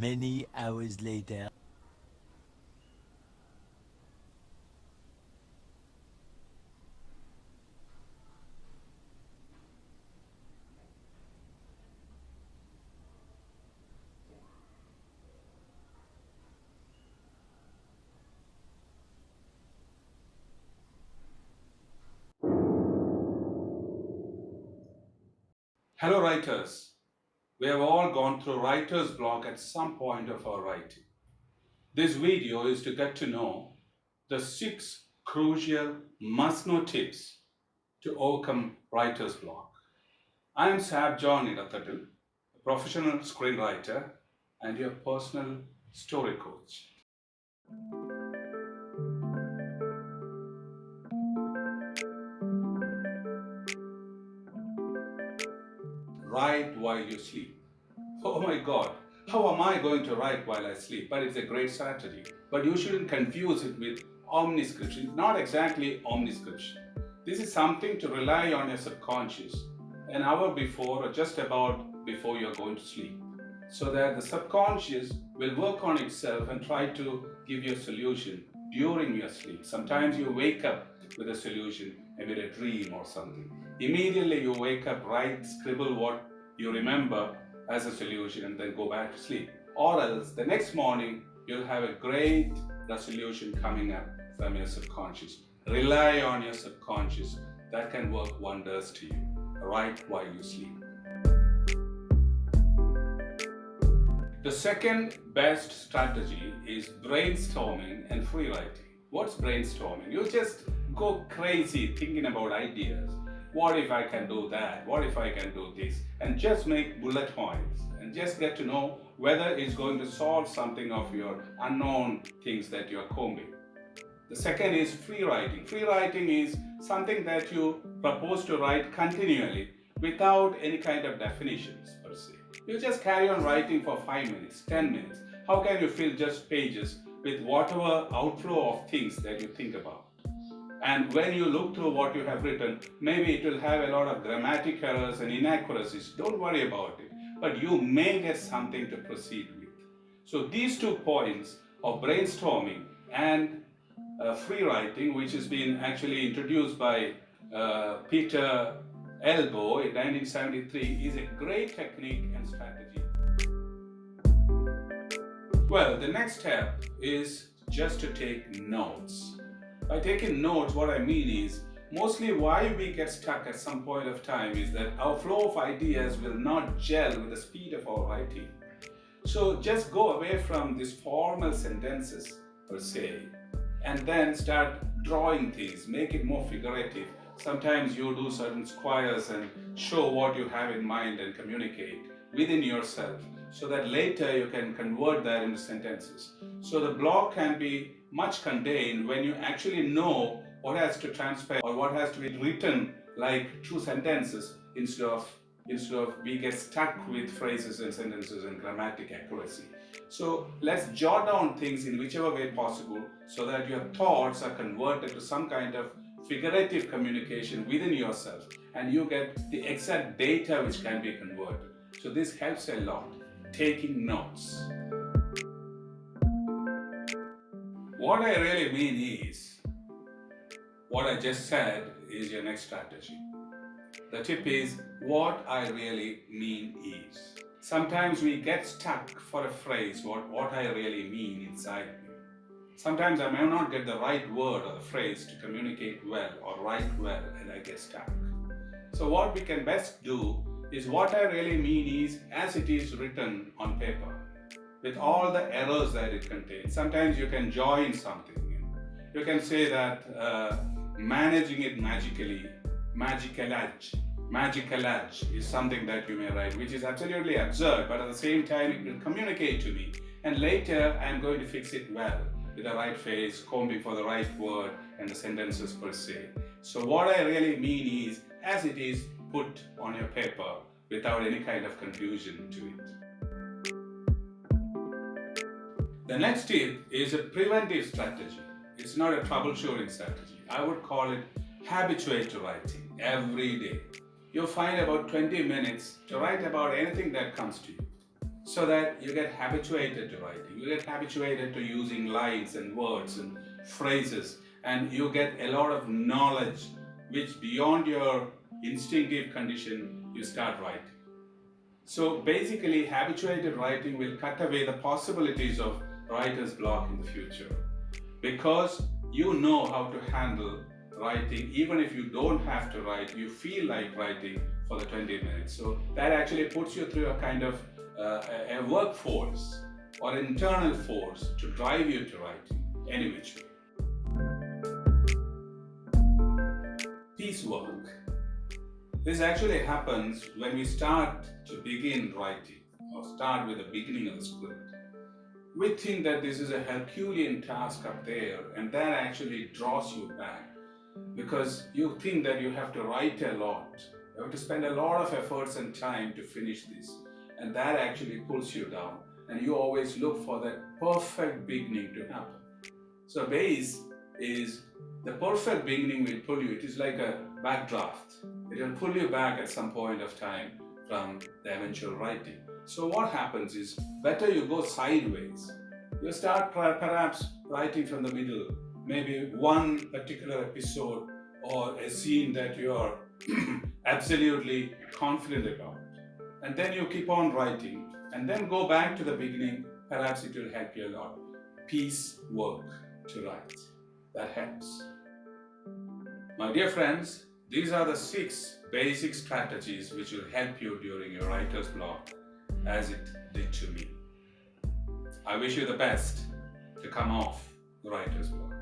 Many hours later. Hello writers, we have all gone through writer's block at some point of our writing. This video is to get to know the 6 crucial must-know tips to overcome writer's block. I am Sab John Edathattil, a professional screenwriter and your personal story coach. Write while you sleep. Oh my God, how am I going to write while I sleep? But it's a great strategy. But you shouldn't confuse it with omniscription. Not exactly omniscription. This is something to rely on your subconscious an hour before or just about before you're going to sleep, so that the subconscious will work on itself and try to give you a solution during your sleep. Sometimes you wake up with a solution, maybe a dream or something. Immediately you wake up, write, scribble what you remember as a solution and then go back to sleep. Or else the next morning you'll have a great resolution coming up from your subconscious. Rely on your subconscious. That can work wonders to you. Write while you sleep. The second best strategy is brainstorming and free writing. What's brainstorming? You just go crazy thinking about ideas. What if I can do that? What if I can do this? And just make bullet points and just get to know whether it's going to solve something of your unknown things that you're combing. The second is free writing. Free writing is something that you propose to write continually without any kind of definitions per se. You just carry on writing for 5 minutes, 10 minutes. How can you fill just pages with whatever outflow of things that you think about? And when you look through what you have written, maybe it will have a lot of grammatic errors and inaccuracies. Don't worry about it. But you may get something to proceed with. So these 2 points of brainstorming and free writing, which has been actually introduced by Peter Elbow in 1973, is a great technique and strategy. Well, the next step is just to take notes. By taking notes, what I mean is, mostly why we get stuck at some point of time is that our flow of ideas will not gel with the speed of our writing. So just go away from these formal sentences per se and then start drawing things, make it more figurative. Sometimes you do certain squares and show what you have in mind and communicate within yourself so that later you can convert that into sentences. So the block can be much contained when you actually know what has to transpire or what has to be written like true sentences instead of we get stuck with phrases and sentences and grammatic accuracy. So let's jot down things in whichever way possible so that your thoughts are converted to some kind of figurative communication within yourself and you get the exact data which can be converted. So this helps a lot, taking notes. What I really mean is, what I just said is your next strategy. The tip is, what I really mean is. Sometimes we get stuck for a phrase, what I really mean inside me. Sometimes I may not get the right word or the phrase to communicate well or write well and I get stuck. So what we can best do is what I really mean is as it is written on paper with all the errors that it contains. Sometimes you can join something. You can say that managing it magicalage is something that you may write, which is absolutely absurd, but at the same time it will communicate to me. And later I'm going to fix it well with the right phrase, combing for the right word and the sentences per se. So what I really mean is as it is put on your paper without any kind of confusion to it. The next tip is a preventive strategy. It's not a troubleshooting strategy. I would call it habituate writing every day. You'll find about 20 minutes to write about anything that comes to you. so that you get habituated to writing. You get habituated to using lines and words and phrases, and you get a lot of knowledge which beyond your instinctive condition you start writing. So basically, habituated writing will cut away the possibilities of writer's block in the future, because you know how to handle writing. Even if you don't have to write, you feel like writing for the 20 minutes. So that actually puts you through a kind of a workforce or internal force to drive you to writing any which way. Piecework. This actually happens when we start to begin writing or start with the beginning of the script. We think that this is a Herculean task up there, and that actually draws you back because you think that you have to write a lot. You have to spend a lot of efforts and time to finish this, and that actually pulls you down, and you always look for that perfect beginning to happen. So base is the perfect beginning will pull you. It is like a backdraft. It will pull you back at some point of time from the eventual writing. So what happens is, better you go sideways. You start perhaps writing from the middle, maybe one particular episode or a scene that you are absolutely confident about. And then you keep on writing and then go back to the beginning. Perhaps it will help you a lot. Piecework to write. That helps. My dear friends, these are the 6 basic strategies which will help you during your writer's block, as it did to me. I wish you the best to come off the writer's block.